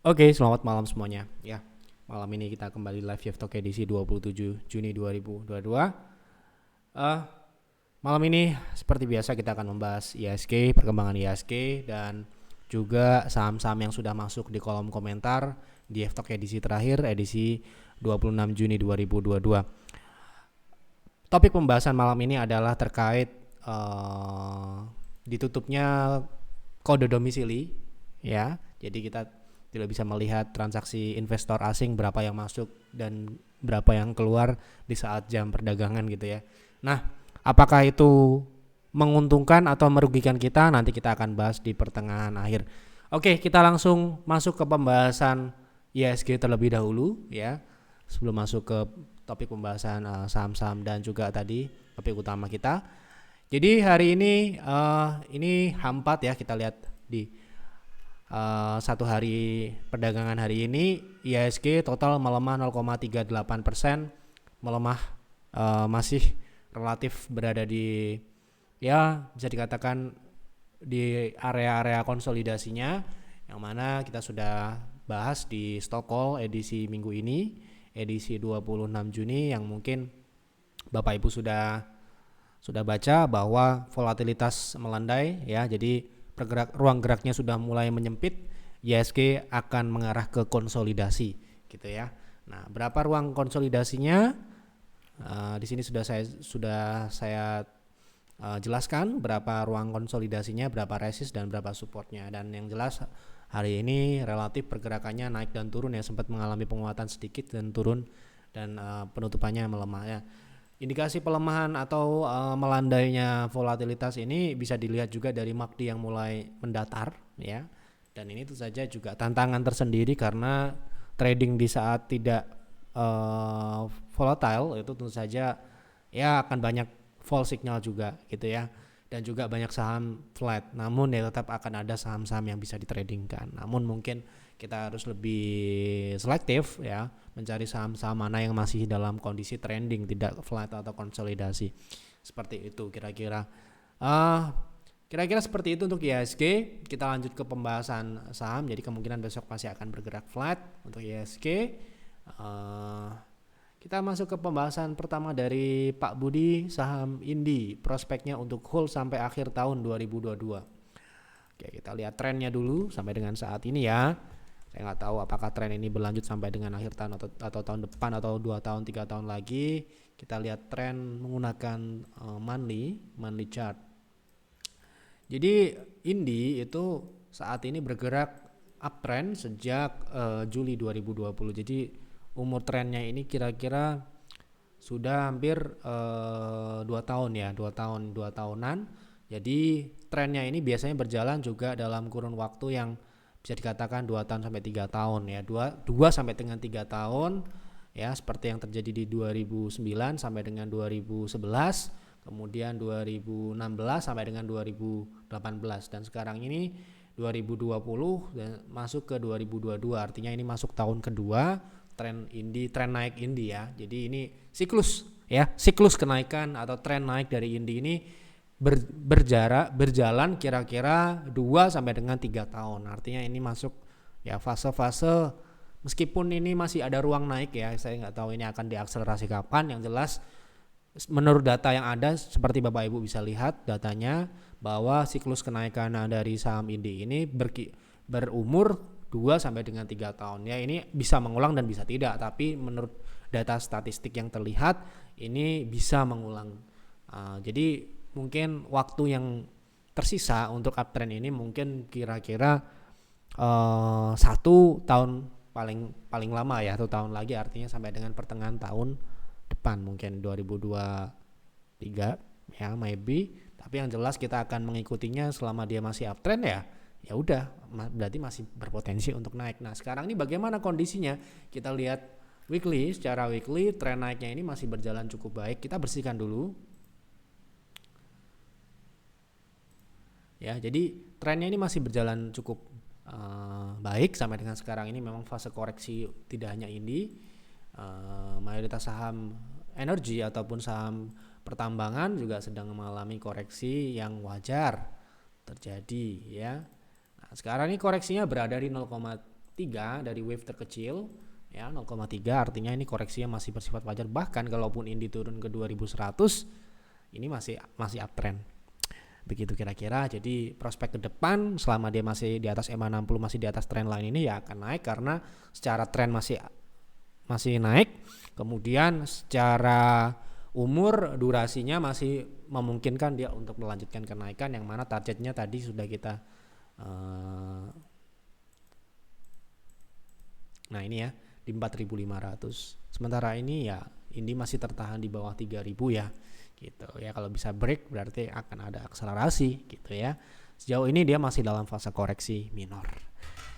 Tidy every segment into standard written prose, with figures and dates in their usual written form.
Oke, selamat malam semuanya. Ya, malam ini kita kembali live Chef Talk edisi 27 Juni 2022. Eh, Malam ini seperti biasa kita akan membahas IHSG, perkembangan IHSG dan juga saham-saham yang sudah masuk di kolom komentar di F Talk edisi terakhir, edisi 26 Juni 2022. Topik pembahasan malam ini adalah terkait ditutupnya kode domisili, ya. Jadi kita tidak bisa melihat transaksi investor asing berapa yang masuk dan berapa yang keluar di saat jam perdagangan gitu ya. Nah, apakah itu menguntungkan atau merugikan kita? Nanti kita akan bahas di pertengahan akhir. Oke, kita langsung masuk ke pembahasan IHSG terlebih dahulu ya. Sebelum masuk ke topik pembahasan saham-saham dan juga tadi topik utama kita. Jadi hari ini H4 ya, kita lihat di satu hari perdagangan hari ini IHSG total melemah 0,38%, melemah, masih relatif berada di, ya bisa dikatakan di area-area konsolidasinya, yang mana kita sudah bahas di stock call edisi minggu ini, edisi 26 Juni, yang mungkin Bapak Ibu sudah baca bahwa volatilitas melandai ya. Jadi ruang geraknya sudah mulai menyempit, IHSG akan mengarah ke konsolidasi gitu ya. Nah, berapa ruang konsolidasinya? Di sini sudah saya jelaskan berapa ruang konsolidasinya, berapa resist dan berapa supportnya. Dan yang jelas hari ini relatif pergerakannya naik dan turun ya, sempat mengalami penguatan sedikit dan turun, dan penutupannya melemah ya. Indikasi pelemahan atau melandainya volatilitas ini bisa dilihat juga dari MACD yang mulai mendatar ya. Dan ini tentu saja juga tantangan tersendiri karena trading di saat tidak volatile itu tentu saja ya akan banyak false signal juga gitu ya. Dan juga banyak saham flat, namun ya tetap akan ada saham-saham yang bisa ditradingkan. Namun mungkin kita harus lebih selektif ya, mencari saham-saham mana yang masih dalam kondisi trending, tidak flat atau konsolidasi. Seperti itu kira-kira. Kira-kira seperti itu untuk IHSG. Kita lanjut ke pembahasan saham. Jadi kemungkinan besok pasti akan bergerak flat untuk IHSG. Kita masuk ke pembahasan pertama dari Pak Budi, saham Indi, prospeknya untuk hold sampai akhir tahun 2022. Oke, kita lihat trennya dulu sampai dengan saat ini ya. Saya nggak tahu apakah tren ini berlanjut sampai dengan akhir tahun atau tahun depan atau 2 tahun 3 tahun lagi. Kita lihat tren menggunakan monthly chart. Jadi Indi itu saat ini bergerak uptrend sejak Juli 2020. Jadi umur trennya ini kira-kira sudah hampir 2 tahun ya, 2 tahunan. Jadi trennya ini biasanya berjalan juga dalam kurun waktu yang bisa dikatakan 2 tahun sampai 3 tahun ya, 2 sampai dengan 3 tahun ya, seperti yang terjadi di 2009 sampai dengan 2011, kemudian 2016 sampai dengan 2018, dan sekarang ini 2020 dan masuk ke 2022, artinya ini masuk tahun kedua tren naik Indi ya. Jadi ini siklus kenaikan atau tren naik dari Indi ini berjalan kira-kira 2 sampai dengan 3 tahun. Artinya ini masuk ya fase-fase, meskipun ini masih ada ruang naik ya. Saya nggak tahu ini akan diakselerasi kapan. Yang jelas menurut data yang ada, seperti Bapak Ibu bisa lihat datanya, bahwa siklus kenaikan dari saham Indi ini berumur 2 sampai dengan 3 tahun. Ya, ini bisa mengulang dan bisa tidak, tapi menurut data statistik yang terlihat ini bisa mengulang. Jadi mungkin waktu yang tersisa untuk uptrend ini mungkin kira-kira 1 tahun paling lama ya, 1 tahun lagi, artinya sampai dengan pertengahan tahun depan mungkin 2023 ya, maybe. Tapi yang jelas kita akan mengikutinya selama dia masih uptrend ya udah, berarti masih berpotensi untuk naik. Nah, sekarang ini bagaimana kondisinya? Kita lihat secara weekly tren naiknya ini masih berjalan cukup baik. Kita bersihkan dulu ya. Jadi trennya ini masih berjalan cukup baik sampai dengan sekarang ini. Memang fase koreksi tidak hanya Indi, mayoritas saham energi ataupun saham pertambangan juga sedang mengalami koreksi yang wajar terjadi ya. Nah, sekarang ini koreksinya berada di dari wave terkecil ya, 0,3 artinya ini koreksinya masih bersifat wajar. Bahkan kalaupun ini turun ke 2100 ini masih uptrend. Begitu kira-kira. Jadi prospek ke depan selama dia masih di atas EMA 60, masih di atas trend line ini ya akan naik karena secara tren masih naik. Kemudian secara umur durasinya masih memungkinkan dia untuk melanjutkan kenaikan, yang mana targetnya tadi sudah kita nah ini ya di 4.500. Sementara ini ya ini masih tertahan di bawah 3.000 ya gitu ya. Kalau bisa break berarti akan ada akselerasi gitu ya. Sejauh ini dia masih dalam fase koreksi minor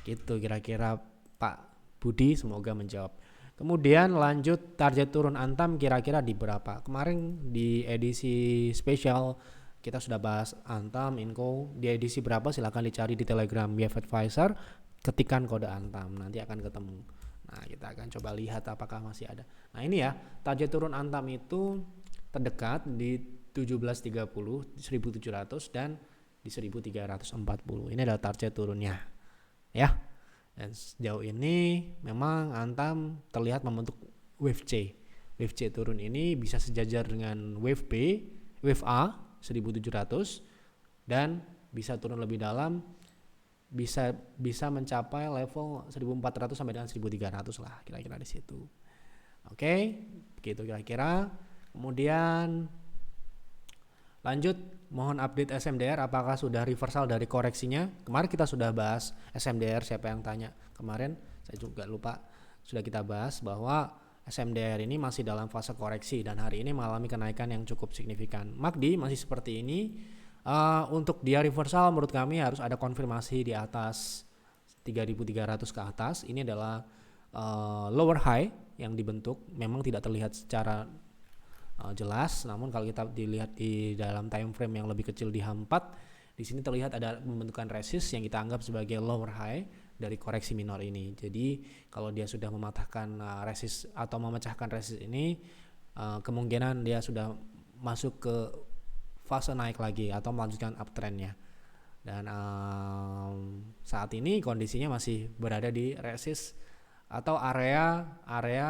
gitu kira-kira Pak Budi, semoga menjawab. Kemudian lanjut, target turun Antam kira-kira di berapa? Kemarin di edisi spesial kita sudah bahas Antam, Inco. Di edisi berapa silahkan dicari di Telegram BF Advisor, ketikan kode Antam, nanti akan ketemu. Nah kita akan coba lihat apakah masih ada. Nah ini ya, target turun Antam itu terdekat di 1730, 1700 dan di 1340. Ini adalah target turunnya ya. Dan sejauh ini memang Antam terlihat membentuk wave C. Wave C turun ini bisa sejajar dengan wave B, wave A 1700 dan bisa turun lebih dalam, bisa mencapai level 1400 sampai dengan 1300 lah kira-kira di situ. Oke, begitu kira-kira. Kemudian lanjut, mohon update SMDR apakah sudah reversal dari koreksinya. Kemarin kita sudah bahas SMDR, siapa yang tanya kemarin, saya juga lupa. Sudah kita bahas bahwa SMDR ini masih dalam fase koreksi dan hari ini mengalami kenaikan yang cukup signifikan. MACD masih seperti ini. Untuk dia reversal menurut kami harus ada konfirmasi di atas 3.300 ke atas. Ini adalah lower high yang dibentuk, memang tidak terlihat secara jelas, namun kalau kita dilihat di dalam time frame yang lebih kecil di H4, di sini terlihat ada pembentukan resist yang kita anggap sebagai lower high dari koreksi minor ini. Jadi kalau dia sudah mematahkan resist atau memecahkan resist ini, kemungkinan dia sudah masuk ke fase naik lagi atau melanjutkan uptrendnya. Dan saat ini kondisinya masih berada di resist atau area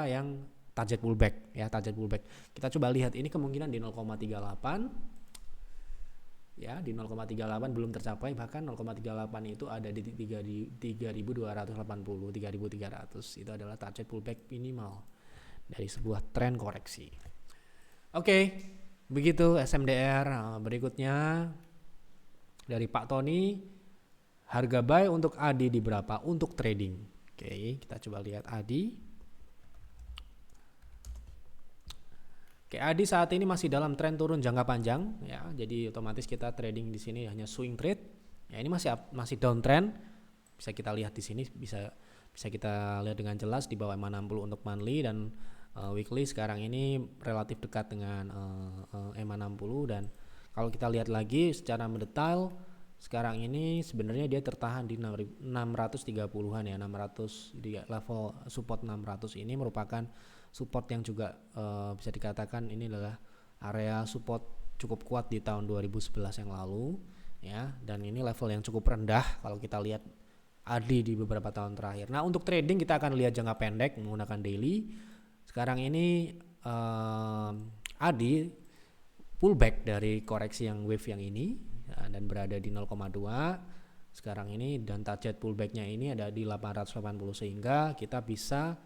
yang target pullback ya, target pullback. Kita coba lihat ini kemungkinan di 0,38 ya, di 0,38 belum tercapai, bahkan 0,38 itu ada di 3.280, 3.300 itu adalah target pullback minimal dari sebuah tren koreksi. Oke, begitu SMDR. Berikutnya dari Pak Tony, harga buy untuk ADI di berapa untuk trading? Oke, kita coba lihat ADI. Oke, ADI saat ini masih dalam tren turun jangka panjang ya. Jadi otomatis kita trading di sini hanya swing trade. Ya, ini masih downtrend. Bisa kita lihat di sini, bisa kita lihat dengan jelas di bawah 60 untuk monthly dan weekly sekarang ini relatif dekat dengan EMA 60. Dan kalau kita lihat lagi secara mendetail, sekarang ini sebenarnya dia tertahan di 630-an ya, 600 di level support 600 ini merupakan support yang juga bisa dikatakan ini adalah area support cukup kuat di tahun 2011 yang lalu ya, dan ini level yang cukup rendah kalau kita lihat ADI di beberapa tahun terakhir. Nah, untuk trading kita akan lihat jangka pendek menggunakan daily. Sekarang ini ADI pullback dari koreksi yang wave yang ini ya, dan berada di 0,2 sekarang ini, dan target pullbacknya ini ada di 880, sehingga kita bisa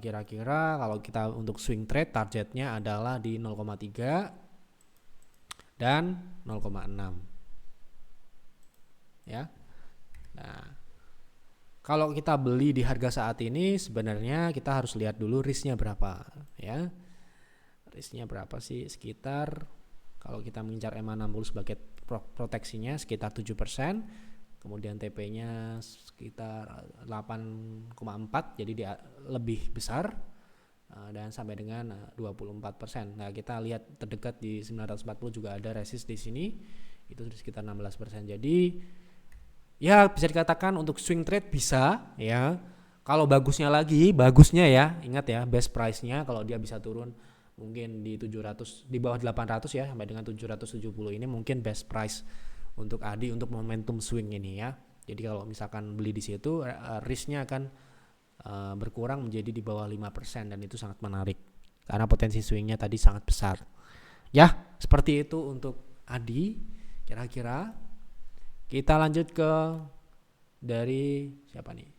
kira-kira kalau kita untuk swing trade targetnya adalah di 0,3 dan 0,6 ya. Nah, kalau kita beli di harga saat ini sebenarnya kita harus lihat dulu risknya berapa ya. Risknya berapa sih? Sekitar kalau kita mengincar EMA 60 sebagai proteksinya sekitar 7%. Kemudian TP-nya sekitar 8,4, jadi dia lebih besar dan sampai dengan 24%. Nah, kita lihat terdekat di 940 juga ada resist di sini, itu sekitar 16%. Jadi ya bisa dikatakan untuk swing trade bisa ya. Kalau bagusnya ya, ingat ya best price-nya kalau dia bisa turun mungkin di 700, di bawah 800 ya, sampai dengan 770 ini mungkin best price untuk ADI untuk momentum swing ini ya. Jadi kalau misalkan beli di situ risknya akan berkurang menjadi di bawah 5% dan itu sangat menarik karena potensi swingnya tadi sangat besar. Ya, seperti itu untuk Adi. Kira-kira kita lanjut ke dari siapa nih?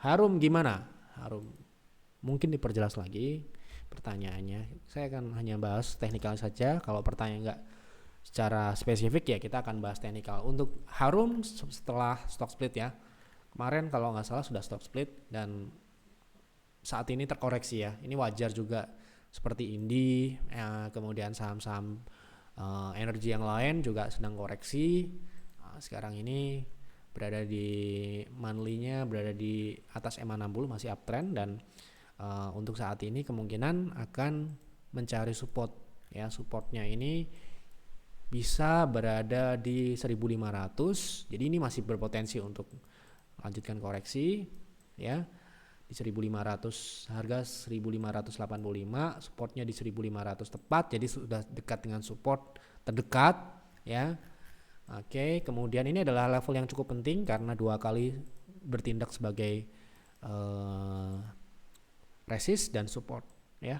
Harum gimana? Harum, mungkin diperjelas lagi pertanyaannya. Saya akan hanya bahas teknikal saja. Kalau pertanyaan nggak secara spesifik ya kita akan bahas teknikal. Untuk Harum setelah stock split ya. Kemarin kalau nggak salah sudah stock split dan saat ini terkoreksi ya. Ini wajar juga seperti Indi, kemudian saham-saham energi yang lain juga sedang koreksi. Sekarang ini berada di monthly-nya berada di atas EMA 60 masih uptrend dan untuk saat ini kemungkinan akan mencari support ya. Supportnya ini bisa berada di 1500. Jadi ini masih berpotensi untuk lanjutkan koreksi ya. Di 1500, harga 1585, supportnya di 1500 tepat, jadi sudah dekat dengan support terdekat ya. Oke, kemudian ini adalah level yang cukup penting karena 2 kali bertindak sebagai resist dan support ya.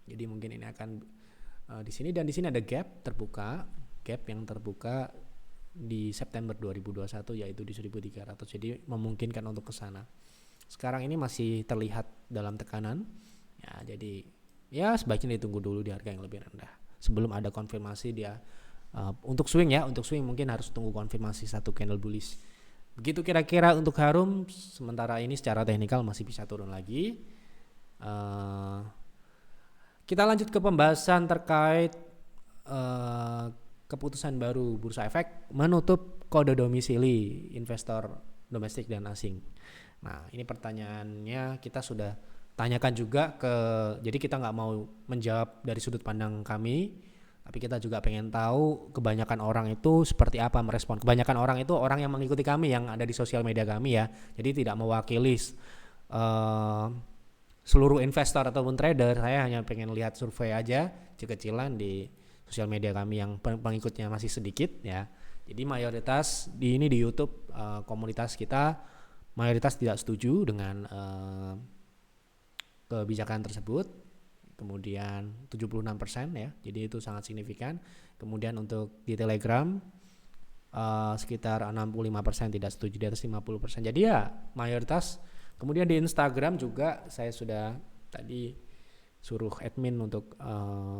Jadi mungkin ini akan di sini dan di sini ada gap yang terbuka di September 2021 yaitu di 1300. Jadi memungkinkan untuk ke sana. Sekarang ini masih terlihat dalam tekanan ya, jadi ya sebaiknya ditunggu dulu di harga yang lebih rendah sebelum ada konfirmasi dia untuk swing ya. Untuk swing mungkin harus tunggu konfirmasi satu candle bullish. Begitu kira-kira untuk Harum. Sementara ini secara teknikal masih bisa turun lagi. Kita lanjut ke pembahasan terkait keputusan baru Bursa Efek menutup kode domisili investor domestik dan asing. Nah ini pertanyaannya kita sudah tanyakan juga jadi kita nggak mau menjawab dari sudut pandang kami, tapi kita juga pengen tahu kebanyakan orang itu seperti apa merespon. Kebanyakan orang itu orang yang mengikuti kami yang ada di sosial media kami ya, jadi tidak mewakili seluruh investor ataupun trader. Saya hanya pengen lihat survei aja kecil-kecilan di sosial media kami yang pengikutnya masih sedikit ya. Jadi mayoritas di YouTube komunitas kita mayoritas tidak setuju dengan kebijakan tersebut. Kemudian 76% ya. Jadi itu sangat signifikan. Kemudian untuk di Telegram sekitar 65% tidak setuju, di atas 50%. Jadi ya mayoritas. Kemudian di Instagram juga saya sudah tadi suruh admin untuk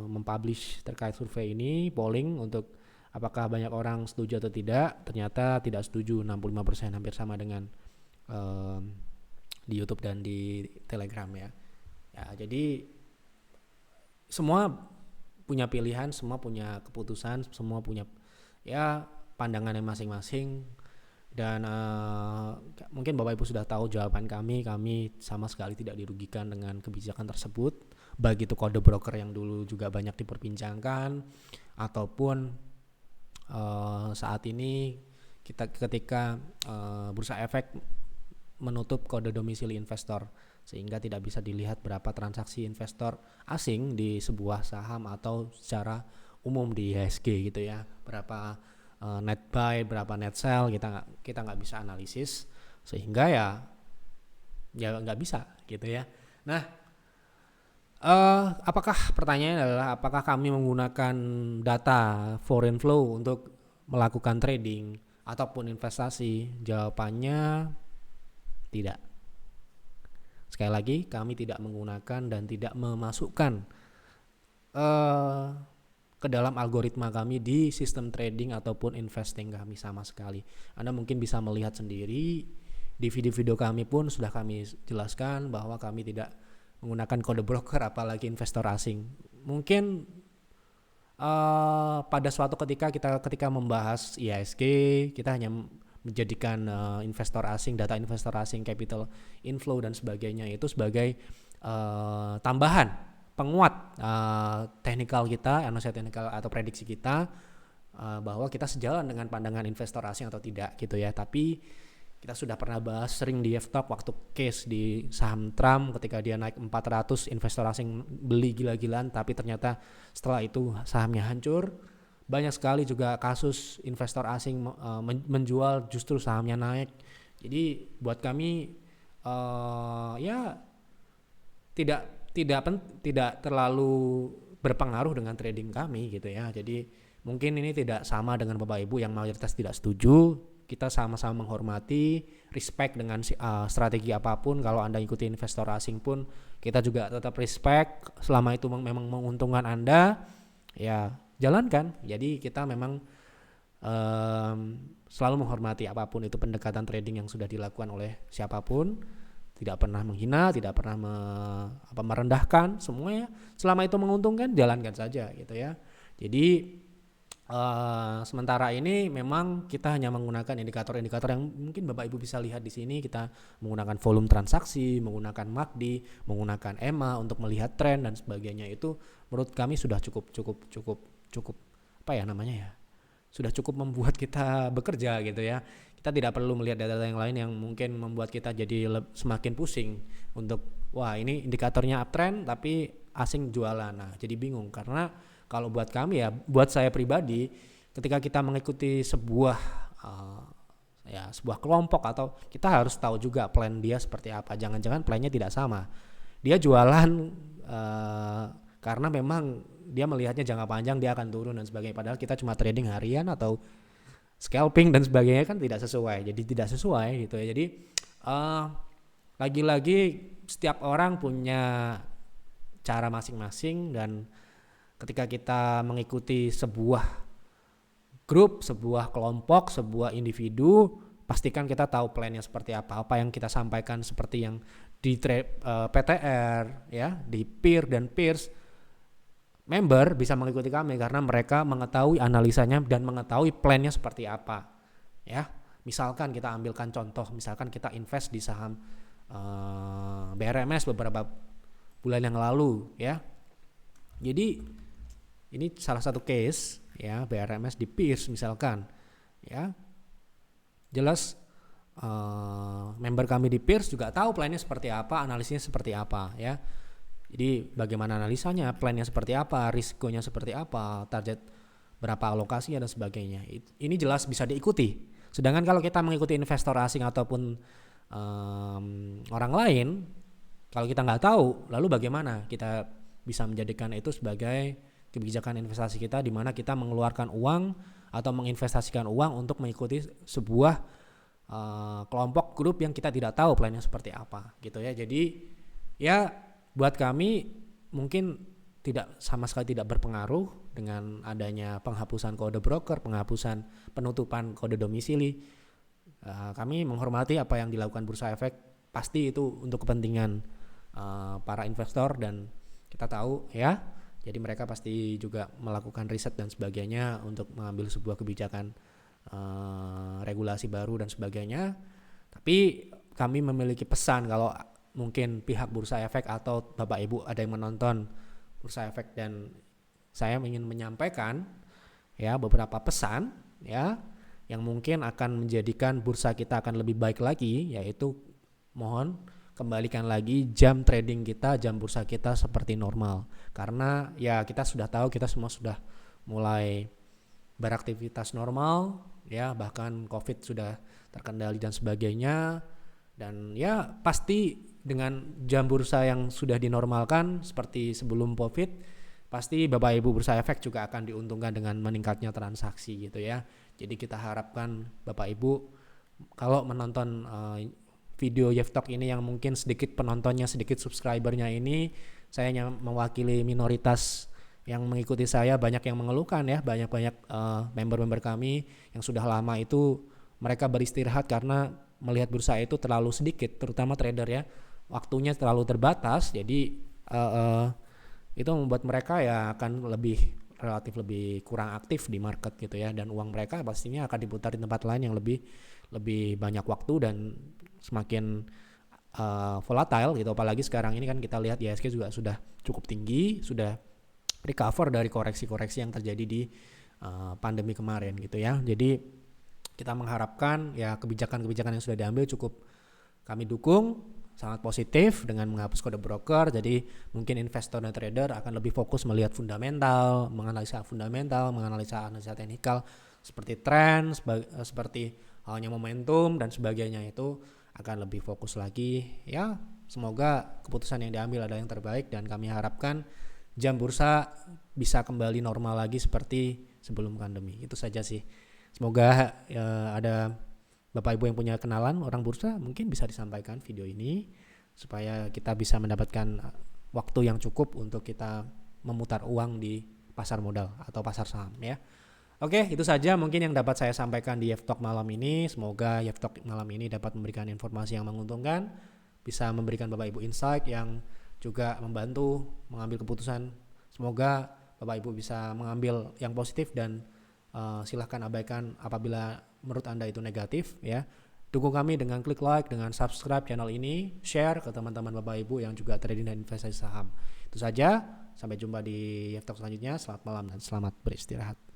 mempublish terkait survei ini, polling untuk apakah banyak orang setuju atau tidak. Ternyata tidak setuju 65%, hampir sama dengan di YouTube dan di Telegram ya. Jadi semua punya pilihan, semua punya keputusan, semua punya ya pandangannya masing-masing. Dan mungkin Bapak Ibu sudah tahu jawaban kami sama sekali tidak dirugikan dengan kebijakan tersebut, baik itu kode broker yang dulu juga banyak diperbincangkan ataupun saat ini ketika Bursa Efek menutup kode domisili investor sehingga tidak bisa dilihat berapa transaksi investor asing di sebuah saham atau secara umum di IHSG gitu ya, berapa net buy, berapa net sell, kita nggak bisa analisis sehingga ya nggak bisa gitu ya. Nah apakah pertanyaannya adalah apakah kami menggunakan data foreign flow untuk melakukan trading ataupun investasi? Jawabannya tidak. Sekali lagi kami tidak menggunakan dan tidak memasukkan ke dalam algoritma kami di sistem trading ataupun investing kami sama sekali. Anda mungkin bisa melihat sendiri di video-video kami pun sudah kami jelaskan bahwa kami tidak menggunakan kode broker apalagi investor asing. Mungkin pada suatu ketika membahas IHSG kita hanya menjadikan data investor asing, capital inflow dan sebagainya itu sebagai tambahan penguat teknikal kita, analisa teknikal atau prediksi kita bahwa kita sejalan dengan pandangan investor asing atau tidak gitu ya. Tapi kita sudah pernah bahas sering di F-Talk waktu case di saham Trump ketika dia naik 400 investor asing beli gila-gilaan tapi ternyata setelah itu sahamnya hancur. banyak sekali juga kasus investor asing menjual justru sahamnya naik. Jadi buat kami ya tidak terlalu berpengaruh dengan trading kami gitu ya. Jadi mungkin ini tidak sama dengan Bapak Ibu yang mayoritas tidak setuju. Kita sama-sama menghormati, respect dengan strategi apapun. Kalau Anda ikuti investor asing pun kita juga tetap respect. Selama itu memang menguntungkan Anda, ya jalankan. Jadi kita memang selalu menghormati apapun itu pendekatan trading yang sudah dilakukan oleh siapapun. Tidak pernah menghina, tidak pernah merendahkan, semuanya selama itu menguntungkan jalankan saja gitu ya. Jadi sementara ini memang kita hanya menggunakan indikator-indikator yang mungkin Bapak Ibu bisa lihat di sini. Kita menggunakan volume transaksi, menggunakan MACD, menggunakan EMA untuk melihat tren dan sebagainya. Itu menurut kami sudah cukup apa ya namanya ya? Sudah cukup membuat kita bekerja gitu ya. Kita tidak perlu melihat data yang lain yang mungkin membuat kita jadi semakin pusing untuk wah ini indikatornya uptrend tapi asing jualan. Nah, jadi bingung karena kalau buat kami ya, buat saya pribadi, ketika kita mengikuti sebuah kelompok atau kita harus tahu juga plan dia seperti apa. Jangan-jangan plannya tidak sama. Dia jualan karena memang dia melihatnya jangka panjang dia akan turun dan sebagainya. Padahal kita cuma trading harian atau scalping dan sebagainya kan tidak sesuai. Jadi tidak sesuai gitu ya. Jadi lagi-lagi setiap orang punya cara masing-masing dan ketika kita mengikuti sebuah grup, sebuah kelompok, sebuah individu, pastikan kita tahu plannya seperti apa. Apa yang kita sampaikan seperti yang di PTR, ya, di peer dan peers, member bisa mengikuti kami karena mereka mengetahui analisanya dan mengetahui plannya seperti apa. Ya, misalkan kita ambilkan contoh, misalkan kita invest di saham BRMS beberapa bulan yang lalu, ya. Jadi ini salah satu case ya, BRMS di peers misalkan ya, jelas member kami di peers juga tahu plannya seperti apa, analisisnya seperti apa ya. Jadi bagaimana analisanya, plannya seperti apa, risikonya seperti apa, target berapa alokasinya dan sebagainya. Ini jelas bisa diikuti. Sedangkan kalau kita mengikuti investor asing ataupun orang lain, kalau kita nggak tahu, lalu bagaimana kita bisa menjadikan itu sebagai kebijakan investasi kita, di mana kita mengeluarkan uang atau menginvestasikan uang untuk mengikuti sebuah kelompok grup yang kita tidak tahu plannya seperti apa gitu ya. Jadi ya buat kami mungkin tidak sama sekali tidak berpengaruh dengan adanya penghapusan kode broker, penghapusan penutupan kode domisili. Kami menghormati apa yang dilakukan Bursa Efek, pasti itu untuk kepentingan para investor dan kita tahu ya. Jadi mereka pasti juga melakukan riset dan sebagainya untuk mengambil sebuah kebijakan regulasi baru dan sebagainya. Tapi kami memiliki pesan kalau mungkin pihak Bursa Efek atau Bapak Ibu ada yang menonton Bursa Efek dan saya ingin menyampaikan ya beberapa pesan ya yang mungkin akan menjadikan bursa kita akan lebih baik lagi, yaitu mohon kembalikan lagi jam trading kita, jam bursa kita seperti normal. Karena ya kita sudah tahu, kita semua sudah mulai beraktivitas normal ya, bahkan COVID sudah terkendali dan sebagainya. Dan ya pasti dengan jam bursa yang sudah dinormalkan seperti sebelum COVID, pasti Bapak Ibu Bursa Efek juga akan diuntungkan dengan meningkatnya transaksi gitu ya. Jadi kita harapkan Bapak Ibu kalau menonton video Yeftalk ini yang mungkin sedikit penontonnya, sedikit subscribernya ini, saya hanya mewakili minoritas yang mengikuti saya. Banyak yang mengeluhkan ya, banyak member-member kami yang sudah lama itu mereka beristirahat karena melihat bursa itu terlalu sedikit, terutama trader ya, waktunya terlalu terbatas. Jadi itu membuat mereka ya akan relatif lebih kurang aktif di market gitu ya, dan uang mereka pastinya akan diputar di tempat lain yang lebih banyak waktu dan semakin volatile gitu. Apalagi sekarang ini kan kita lihat IHSG juga sudah cukup tinggi, sudah recover dari koreksi-koreksi yang terjadi di pandemi kemarin gitu ya. Jadi kita mengharapkan ya kebijakan-kebijakan yang sudah diambil cukup kami dukung. sangat positif dengan menghapus kode broker. Jadi mungkin investor dan trader akan lebih fokus melihat fundamental, menganalisa analisa teknikal seperti tren, seperti halnya momentum dan sebagainya, itu akan lebih fokus lagi. Ya, semoga keputusan yang diambil adalah yang terbaik dan kami harapkan jam bursa bisa kembali normal lagi seperti sebelum pandemi. Itu saja sih. Semoga ada Bapak Ibu yang punya kenalan orang bursa mungkin bisa disampaikan video ini supaya kita bisa mendapatkan waktu yang cukup untuk kita memutar uang di pasar modal atau pasar saham ya. Oke, itu saja mungkin yang dapat saya sampaikan di YF Talk malam ini. Semoga YF Talk malam ini dapat memberikan informasi yang menguntungkan, bisa memberikan Bapak Ibu insight yang juga membantu mengambil keputusan. Semoga Bapak Ibu bisa mengambil yang positif dan silahkan abaikan apabila menurut Anda itu negatif ya. Dukung kami dengan klik like, dengan subscribe channel ini, share ke teman-teman Bapak Ibu yang juga trading dan investasi saham. Itu saja, sampai jumpa di YF Talk selanjutnya. Selamat malam dan selamat beristirahat.